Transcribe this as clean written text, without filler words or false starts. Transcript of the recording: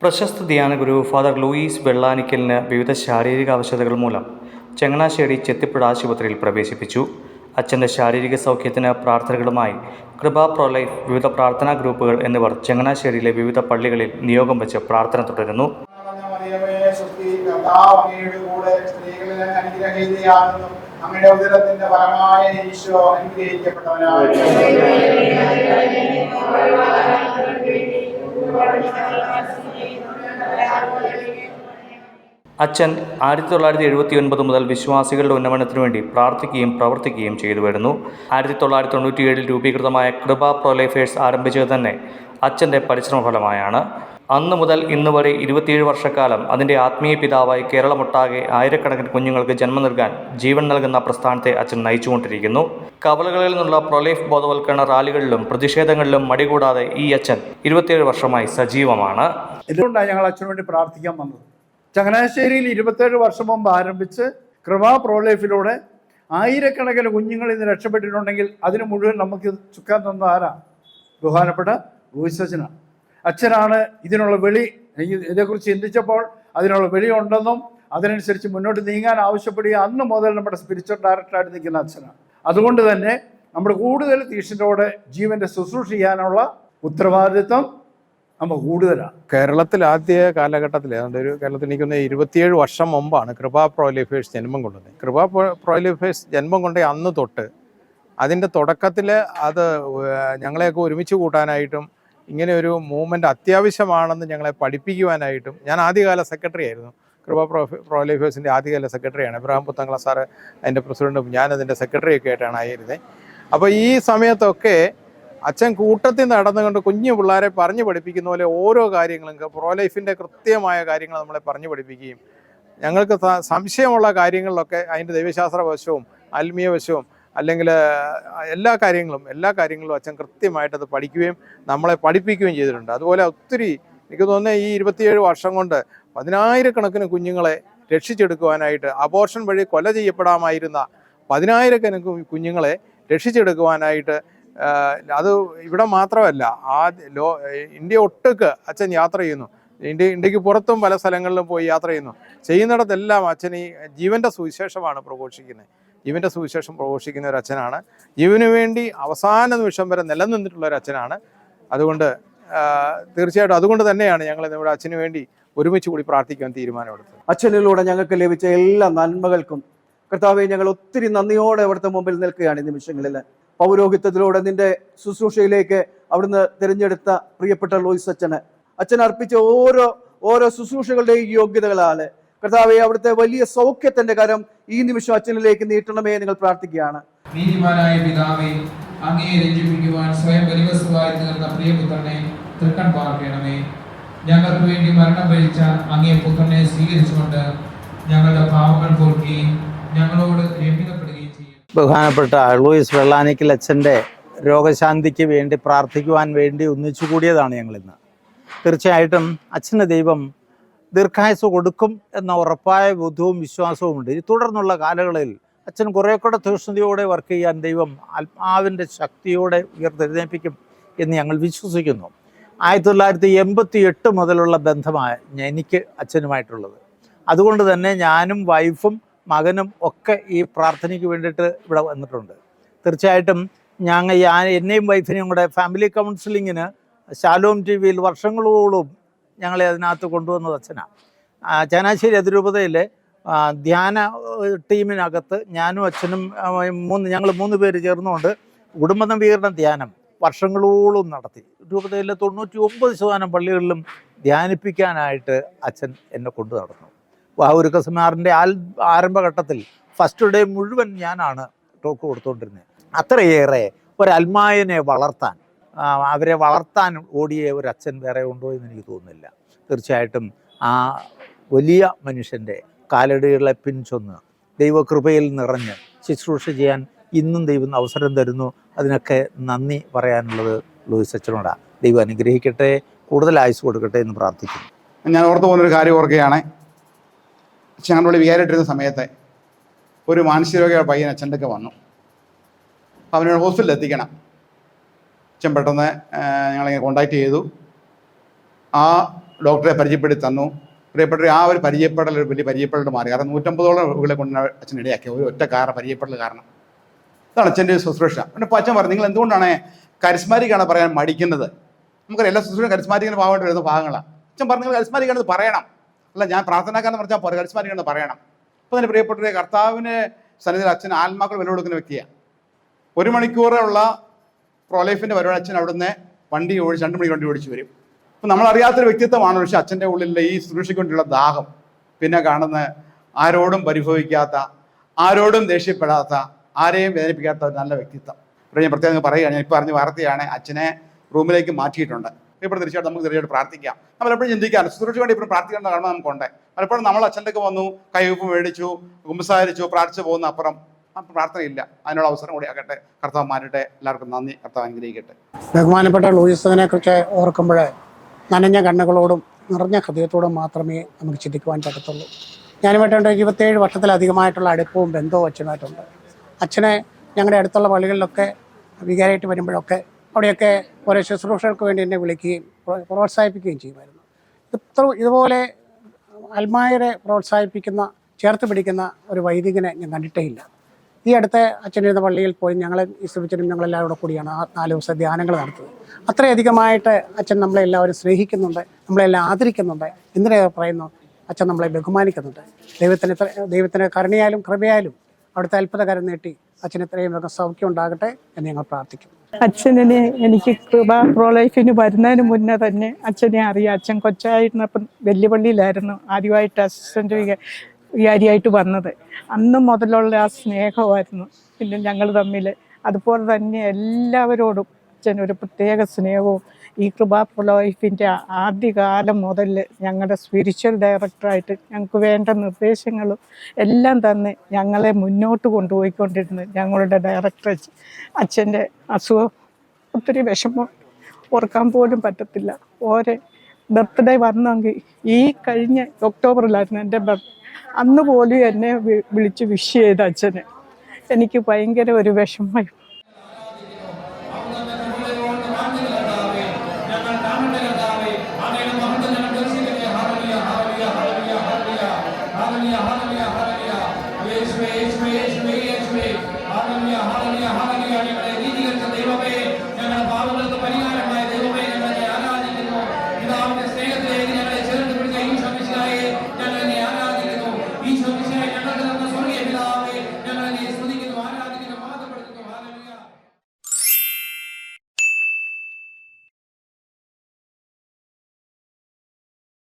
പ്രശസ്ത ധ്യാനഗുരു father Luis വെള്ളാനിക്കലിന് വിവിധ ശാരീരിക അവശതകൾ മൂലം ചങ്ങനാശ്ശേരി ചെത്തിപ്പുഴ ആശുപത്രിയിൽ പ്രവേശിപ്പിച്ചു. അച്ഛൻ്റെ ശാരീരിക സൗഖ്യത്തിന് പ്രാർത്ഥനകളുമായി കൃപ പ്രോ ലൈഫ്, വിവിധ പ്രാർത്ഥനാ ഗ്രൂപ്പുകൾ എന്നിവർ ചങ്ങനാശ്ശേരിയിലെ വിവിധ പള്ളികളിൽ നിയോഗം വെച്ച് പ്രാർത്ഥന തുടരുന്നു. അങ്ങയുടെ ഉദരത്തിന്റെ ഫലമായ ഈശോ അനുഗ്രഹിക്കപ്പെട്ടവനാണ്. അച്ഛൻ 1979 മുതൽ വിശ്വാസികളുടെ ഉന്നമനത്തിനു വേണ്ടി പ്രാർത്ഥിക്കുകയും പ്രവർത്തിക്കുകയും ചെയ്തു വരുന്നു. 1997 രൂപീകൃതമായ കൃപ പ്രൊലൈഫേഴ്സ് ആരംഭിച്ചത് തന്നെ അച്ഛൻ്റെ പരിശ്രമഫലമായാണ്. അന്നു മുതൽ ഇന്ന് വരെ 27 വർഷക്കാലം അതിൻ്റെ ആത്മീയ പിതാവായി കേരളമൊട്ടാകെ ആയിരക്കണക്കിന് കുഞ്ഞുങ്ങൾക്ക് ജന്മം നൽകാൻ ജീവൻ നൽകുന്ന പ്രസ്ഥാനത്തെ അച്ഛൻ നയിച്ചുകൊണ്ടിരിക്കുന്നു. കവലകളിൽ നിന്നുള്ള പ്രൊലൈഫ് ബോധവൽക്കരണ റാലികളിലും പ്രതിഷേധങ്ങളിലും മടികൂടാതെ ഈ അച്ഛൻ 27 വർഷമായി സജീവമാണ്. ഇതുകൊണ്ടാണ് ഞങ്ങൾ അച്ഛനു വേണ്ടി പ്രാർത്ഥിക്കാൻ വന്നത്. ചങ്ങനാശ്ശേരിയിൽ 27 വർഷം മുമ്പ് ആരംഭിച്ച് കൃപ പ്രോലൈഫിലൂടെ ആയിരക്കണക്കിന് കുഞ്ഞുങ്ങൾ ഇന്ന് രക്ഷപ്പെട്ടിട്ടുണ്ടെങ്കിൽ അതിന് മുഴുവൻ നമുക്ക് ചുക്കാൻ തന്ന ആരാ? ബഹുമാനപ്പെട്ട ലൂയിസ് അച്ഛനാണ്. അച്ഛനാണ് ഇതിനുള്ള വെളി. ഇതേക്കുറിച്ച് ചിന്തിച്ചപ്പോൾ അതിനുള്ള വെളി ഉണ്ടെന്നും അതിനനുസരിച്ച് മുന്നോട്ട് നീങ്ങാൻ ആവശ്യപ്പെടുക അന്ന് മുതൽ നമ്മുടെ സ്പിരിച്വൽ ഡയറക്ടറായിട്ട് നിൽക്കുന്ന അച്ഛനാണ്. അതുകൊണ്ട് തന്നെ നമ്മൾ കൂടുതൽ തീക്ഷണതയോടെ ജീവൻ്റെ ശുശ്രൂഷ ചെയ്യാനുള്ള ഉത്തരവാദിത്വം നമുക്ക് കൂടുതലാണ്. കേരളത്തിൽ ആദ്യ കാലഘട്ടത്തിൽ കേരളത്തിൽ എനിക്കൊന്ന് 27 വർഷം മുമ്പാണ് കൃപ പ്രോലൈഫേഴ്സ് ജന്മം കൊണ്ടത്. കൃപ പ്രോലൈഫേഴ്സ് ജന്മം കൊണ്ട അന്ന് തൊട്ട് അതിൻ്റെ തുടക്കത്തിൽ അത് ഞങ്ങളെയൊക്കെ ഒരുമിച്ച് കൂട്ടാനായിട്ടും ഇങ്ങനെ ഒരു മൂവ്മെൻറ്റ് അത്യാവശ്യമാണെന്ന് ഞങ്ങളെ പഠിപ്പിക്കുവാനായിട്ടും ഞാൻ ആദ്യകാല സെക്രട്ടറി ആയിരുന്നു. കൃപ പ്രോലൈഫേഴ്സിൻ്റെ ആദ്യകാല സെക്രട്ടറിയാണ്. എബ്രഹാം പുത്തങ്കള സാറ് അതിൻ്റെ പ്രസിഡൻറ്റും ഞാനതിൻ്റെ സെക്രട്ടറിയൊക്കെ ആയിട്ടാണ് ആയിരുന്നത്. അപ്പോൾ ഈ സമയത്തൊക്കെ അച്ഛൻ കൂട്ടത്തിൽ നടന്നുകൊണ്ട് കുഞ്ഞു പിള്ളേരെ പറഞ്ഞു പഠിപ്പിക്കുന്ന പോലെ ഓരോ കാര്യങ്ങളും പ്രോലൈഫിൻ്റെ കൃത്യമായ കാര്യങ്ങൾ നമ്മളെ പറഞ്ഞു പഠിപ്പിക്കുകയും ഞങ്ങൾക്ക് സംശയമുള്ള കാര്യങ്ങളിലൊക്കെ അതിൻ്റെ ദൈവശാസ്ത്ര വശവും ആത്മീയ വശവും അല്ലെങ്കിൽ എല്ലാ കാര്യങ്ങളും അച്ഛൻ കൃത്യമായിട്ടത് പഠിക്കുകയും നമ്മളെ പഠിപ്പിക്കുകയും ചെയ്തിട്ടുണ്ട്. അതുപോലെ ഒത്തിരി എനിക്ക് തോന്നുന്നത് ഈ 27 വർഷം കൊണ്ട് 10,000 കുഞ്ഞുങ്ങളെ രക്ഷിച്ചെടുക്കുവാനായിട്ട്, അബോർഷൻ വഴി കൊല ചെയ്യപ്പെടാമായിരുന്ന 10,000 കുഞ്ഞുങ്ങളെ രക്ഷിച്ചെടുക്കുവാനായിട്ട്, അത് ഇവിടെ മാത്രമല്ല ഇന്ത്യ ഒട്ടുക്ക് അച്ഛൻ യാത്ര ചെയ്യുന്നു. ഇന്ത്യക്ക് പുറത്തും പല സ്ഥലങ്ങളിലും പോയി യാത്ര ചെയ്യുന്നിടത്തെല്ലാം അച്ഛൻ ഈ ജീവൻ്റെ സുവിശേഷമാണ് പ്രഘോഷിക്കുന്നത്. ജീവൻ്റെ സുവിശേഷം പ്രഘോഷിക്കുന്ന ഒരു അച്ഛനാണ്. ജീവന് വേണ്ടി അവസാന നിമിഷം വരെ നിലനിന്നിട്ടുള്ള ഒരു അച്ഛനാണ്. അതുകൊണ്ട് തീർച്ചയായിട്ടും അതുകൊണ്ട് തന്നെയാണ് ഞങ്ങൾ നമ്മുടെ അച്ഛന് വേണ്ടി ഒരുമിച്ച് കൂടി പ്രാർത്ഥിക്കാൻ തീരുമാനമെടുത്തത്. അച്ഛനിലൂടെ ഞങ്ങൾക്ക് ലഭിച്ച എല്ലാ നന്മകൾക്കും കർത്താവെ ഞങ്ങൾ ഒത്തിരി നന്ദിയോടെ അവിടുത്തെ മുമ്പിൽ നിൽക്കുകയാണ്. ഈ നിമിഷങ്ങളിൽ പൗരോഹിത്യത്തിലൂടെ നിന്റെ ശുശ്രൂഷയിലേക്ക് അവിടുന്ന് തിരഞ്ഞെടുത്ത പ്രിയപ്പെട്ട ലൂയിസ് അച്ഛൻ അർപ്പിച്ച ഓരോ ശുശ്രൂഷകളുടെയും യോഗ്യതകളാല് കർത്താവെ അവിടുത്തെ വലിയ സൗഖ്യത്തിന്റെ കരം ഈ നിമിഷം അച്ഛനിലേക്ക് നീട്ടണമേ നിങ്ങൾ പ്രാർത്ഥിക്കുകയാണ്. നീതിമാനായ പിതാവേ, അങ്ങയെ രഞ്ജിപ്പിക്കുവാൻ സ്വയം ബലിവസ്തുവായി തീർന്ന പ്രിയപുത്രനെ തൃക്കൺ പാർക്കണമേ. ഞങ്ങൾക്ക് വേണ്ടി മരണം വരിച്ച അങ്ങേ പുത്രനെ സ്വീകരിച്ചുകൊണ്ട് ഞങ്ങളുടെ പാവങ്ങൾ പോർക്കുകയും ഞങ്ങളോട് രമ്യതപ്പെടുകയും ചെയ്യും. ബഹുമാനപ്പെട്ട ലൂയിസ് വെള്ളാനിക്കൽ അച്ഛൻ്റെ രോഗശാന്തിക്ക് വേണ്ടി പ്രാർത്ഥിക്കുവാൻ വേണ്ടി ഒന്നിച്ചു കൂടിയതാണ് ഞങ്ങളിന്ന്. തീർച്ചയായിട്ടും അച്ഛൻ്റെ ദൈവം ദീർഘായുസ് കൊടുക്കും എന്ന ഉറപ്പായ ബോധവും വിശ്വാസവും ഉണ്ട്. തുടർന്നുള്ള കാലങ്ങളിൽ അച്ഛൻ കുറേ കൂടെ തീക്ഷ്ണതയോടെ വർക്ക് ചെയ്യാൻ ദൈവം ആത്മാവിൻ്റെ ശക്തിയോടെ ഉയർത്തെഴുന്നേൽപ്പിക്കും എന്ന് ഞങ്ങൾ വിശ്വസിക്കുന്നു. 1988 മുതലുള്ള ബന്ധമാണ് എനിക്ക് അച്ഛനുമായിട്ടുള്ളത്. അതുകൊണ്ട് തന്നെ ഞാനും വൈഫും മകനും ഒക്കെ ഈ പ്രാർത്ഥനയ്ക്ക് വേണ്ടിയിട്ട് ഇവിടെ വന്നിട്ടുണ്ട്. തീർച്ചയായിട്ടും എന്നെയും വൈഫിനെയും കൂടെ ഫാമിലി കൗൺസിലിങ്ങിന് ശാലോം TV വർഷങ്ങളോളം ഞങ്ങളെ അതിനകത്ത് കൊണ്ടുവന്നത് അച്ഛനാണ്. ചങ്ങനാശ്ശേരി അതിരൂപതയിലെ ധ്യാന ടീമിനകത്ത് ഞാനും അച്ഛനും ഞങ്ങൾ 3 പേര് ചേർന്നുകൊണ്ട് കുടുംബ നവീകരണ ധ്യാനം വർഷങ്ങളോളം നടത്തി. രൂപതയിലെ 99% പള്ളികളിലും ധ്യാനിപ്പിക്കാനായിട്ട് അച്ഛൻ എന്നെ കൊണ്ടു നടന്നു. വാവൂരുക്ക സെമിനാറിൻ്റെ ആരംഭഘട്ടത്തിൽ ഫസ്റ്റ് ഡേ മുഴുവൻ ഞാനാണ് ടോക്ക് കൊടുത്തുകൊണ്ടിരുന്നത്. അത്രയേറെ ഒരൽമായനെ അവരെ വളർത്താൻ ഓടിയ ഒരു അച്ഛൻ വേറെ ഉണ്ടോ എന്ന് എനിക്ക് തോന്നുന്നില്ല. തീർച്ചയായിട്ടും ആ വലിയ മനുഷ്യൻ്റെ കാലടികളെ പിൻചൊന്ന് ദൈവകൃപയിൽ നിറഞ്ഞ് ശുശ്രൂഷ ചെയ്യാൻ ഇന്നും ദൈവം അവസരം തരുന്നു. അതിനൊക്കെ നന്ദി പറയാനുള്ളത് ലൂയിസ് അച്ഛനോടാണ്. ദൈവം അനുഗ്രഹിക്കട്ടെ, കൂടുതൽ ആയുസ് കൊടുക്കട്ടെ എന്ന് പ്രാർത്ഥിക്കുന്നു. ഞാൻ ഓർത്തു പോകുന്നൊരു കാര്യം ഓർക്കുകയാണ്. ഞങ്ങളുടെ വികാരമായിട്ടിരുന്ന സമയത്ത് ഒരു മാനസിക പയ്യൻ അച്ഛൻ്റെ ഒക്കെ വന്നു. അവനോട് ഹോസ്പിറ്റലിൽ എത്തിക്കണം. അച്ഛൻ പെട്ടെന്ന് ഞങ്ങളിങ്ങനെ കോണ്ടാക്ട് ചെയ്തു. ആ ഡോക്ടറെ പരിചയപ്പെടുത്തി തന്നു. പ്രിയപ്പെട്ട ആ ഒരു പരിചയപ്പെടൽ ഒരു വലിയ പരിചയപ്പെടൽ മാറി. കാരണം 150ഓളം രോഗികളെ കൊണ്ട് അച്ഛൻ ഇടയാക്കി ഒരു ഒറ്റ പരിചയപ്പെടൽ കാരണം. ഇതാണ് അച്ഛൻ്റെ ശുശ്രൂഷ. പിന്നെ ഇപ്പോൾ അച്ഛൻ പറഞ്ഞു, നിങ്ങൾ എന്തുകൊണ്ടാണ് കരിസ്മാറ്റിക്കാണ് പറയാൻ മടിക്കുന്നത്? നമുക്കറിയാം എല്ലാ ശുശ്രൂഷ കരിസ്മാറ്റിക്കിന് ഭാഗമായിട്ട് വരുന്ന ഭാഗങ്ങളാണ്. അച്ഛൻ പറഞ്ഞു, നിങ്ങൾ കരിസ്മാറ്റിക്കാണെന്ന് പറയണം. അല്ല, ഞാൻ പ്രാർത്ഥനാക്കാന്ന് പറഞ്ഞാൽ പോലെ കരിസ്മാറ്റിക്കാണെന്ന് പറയണം. അപ്പോൾ തന്നെ പ്രിയപ്പെട്ട കർത്താവിന് സന്നിധിയിൽ അച്ഛൻ ആത്മാക്കൾ വില കൊടുക്കുന്ന വ്യക്തിയാണ്. 1 മണിക്കൂറുള്ള പ്രോലൈഫിൻ്റെ പരിപാടി അച്ഛൻ അവിടുന്ന് വണ്ടി ഓടിച്ച് 2 മണിക്ക് വണ്ടി ഓടിച്ച് വരും. അപ്പം നമ്മളറിയാത്തൊരു വ്യക്തിത്വമാണ്. പക്ഷേ അച്ഛൻ്റെ ഉള്ളിലുള്ള ഈ ശുശ്രൂഷയ്ക്കൊണ്ടുള്ള ദാഹം പിന്നെ കാണുന്ന ആരോടും പരിഭവിക്കാത്ത, ആരോടും ദേഷ്യപ്പെടാത്ത, ആരെയും വേദനിപ്പിക്കാത്ത ഒരു നല്ല വ്യക്തിത്വം. ഇവിടെ ഞാൻ പ്രത്യേകം പറയുകയാണ്, ഞാൻ ഇപ്പോൾ അറിഞ്ഞ വാർത്തയാണ്, അച്ഛനെ റൂമിലേക്ക് മാറ്റിയിട്ടുണ്ട്. ഇപ്പോൾ തീർച്ചയായിട്ടും നമുക്ക് തീർച്ചയായിട്ടും പ്രാർത്ഥിക്കാം. നമ്മൾ എപ്പോഴും ചിന്തിക്കാം ശുശ്രൂഷ വേണ്ടി ഇപ്പോഴും പ്രാർത്ഥിക്കേണ്ട കാരണം നമുക്കുണ്ട്. പലപ്പോഴും നമ്മൾ അച്ഛൻ്റെ വന്നു, കൈവപ്പ് മേടിച്ചു, കുമ്പസാരിച്ചു, പ്രാർത്ഥിച്ചു പോകുന്ന അപ്പുറം പ്രാർത്ഥനയില്ല. അതിനുള്ള അവസരം കൂടി ആകട്ടെ. കർത്താവ് മാറ്റട്ടെ. എല്ലാവർക്കും നന്ദി. കർത്താവ് അനുഗ്രഹിക്കട്ടെ. ബഹുമാനപ്പെട്ട ലൂയിസിനെ കുറിച്ച് ഓർക്കുമ്പോൾ നനഞ്ഞ കണ്ണുകളോടും നിറഞ്ഞ ഹൃദയത്തോടും മാത്രമേ നമുക്ക് ചിന്തിക്കുവാൻ പറ്റത്തുള്ളൂ. ഞാനുമായിട്ട് 27 വർഷത്തിലധികമായിട്ടുള്ള അടുപ്പവും ബന്ധവും അച്ഛനുമായിട്ടുണ്ട്. അച്ഛനെ ഞങ്ങളുടെ അടുത്തുള്ള പള്ളികളിലൊക്കെ വികാരമായിട്ട് വരുമ്പോഴൊക്കെ അവിടെയൊക്കെ ഓരോ ശുശ്രൂഷകൾക്ക് വേണ്ടി എന്നെ വിളിക്കുകയും പ്രോത്സാഹിപ്പിക്കുകയും ചെയ്യുമായിരുന്നു. ഇതുപോലെ ആത്മായരെ പ്രോത്സാഹിപ്പിക്കുന്ന, ചേർത്ത് പിടിക്കുന്ന ഒരു വൈദികനെ ഞാൻ കണ്ടിട്ടേ ഇല്ല. ഈ അടുത്ത അച്ഛനിരുന്ന പള്ളിയിൽ പോയി ഞങ്ങളെ ഇസ്രവിച്ചനും ഞങ്ങളെല്ലാവരും കൂടിയാണ് ആ 4 ദിവസം ധ്യാനങ്ങൾ നടത്തുന്നത്. അത്രയധികമായിട്ട് അച്ഛൻ നമ്മളെല്ലാവരും സ്നേഹിക്കുന്നുണ്ട്, നമ്മളെല്ലാം ആദരിക്കുന്നുണ്ട്. എന്തിനേറെ പറയുന്നു, അച്ഛൻ നമ്മളെ ബഹുമാനിക്കുന്നുണ്ട്. ദൈവത്തിന് കരുണയാലും കൃപയാലും അവിടുത്തെ അത്ഭുതകരം നീട്ടി അച്ഛന് എത്രയും വേഗം സൗഖ്യം ഉണ്ടാകട്ടെ എന്ന് ഞങ്ങൾ പ്രാർത്ഥിക്കും. അച്ഛനെ എനിക്ക് കൃപ പ്രോലൈഫിന് വരുന്നതിന് മുന്നേ തന്നെ അച്ഛനെ അറിയാം. അച്ഛൻ കൊച്ചായിരുന്നപ്പം വെല്ലുപള്ളിയിലായിരുന്നു ആദ്യമായിട്ട് അസിസ്റ്റൻ്റ് വികാരിയായിട്ട് വന്നത്. അന്ന് മുതലുള്ള ആ സ്നേഹമായിരുന്നു പിന്നെ ഞങ്ങൾ തമ്മിൽ. അതുപോലെ തന്നെ എല്ലാവരോടും അച്ഛനൊരു പ്രത്യേക സ്നേഹവും. ഈ കൃപ പ്രോലൈഫിൻ്റെ ആദ്യകാലം മുതൽ ഞങ്ങളുടെ സ്പിരിച്വൽ ഡയറക്ടറായിട്ട് ഞങ്ങൾക്ക് വേണ്ട നിർദ്ദേശങ്ങളും എല്ലാം തന്നെ ഞങ്ങളെ മുന്നോട്ട് കൊണ്ടുപോയിക്കൊണ്ടിരുന്നത് ഞങ്ങളുടെ ഡയറക്ടർ അച്ഛൻ്റെ അസുഖം ഒത്തിരി വിഷമം ഓർക്കാൻ പോലും പറ്റത്തില്ല. ഓരോ ബർത്ത്ഡേ വന്നെങ്കിൽ ഈ കഴിഞ്ഞ ഒക്ടോബറിലായിരുന്നു എൻ്റെ അന്ന് പോലും എന്നെ വിളിച്ച് വിഷ് ചെയ്ത അച്ഛന് എനിക്ക് ഭയങ്കര ഒരു വിഷമമായി.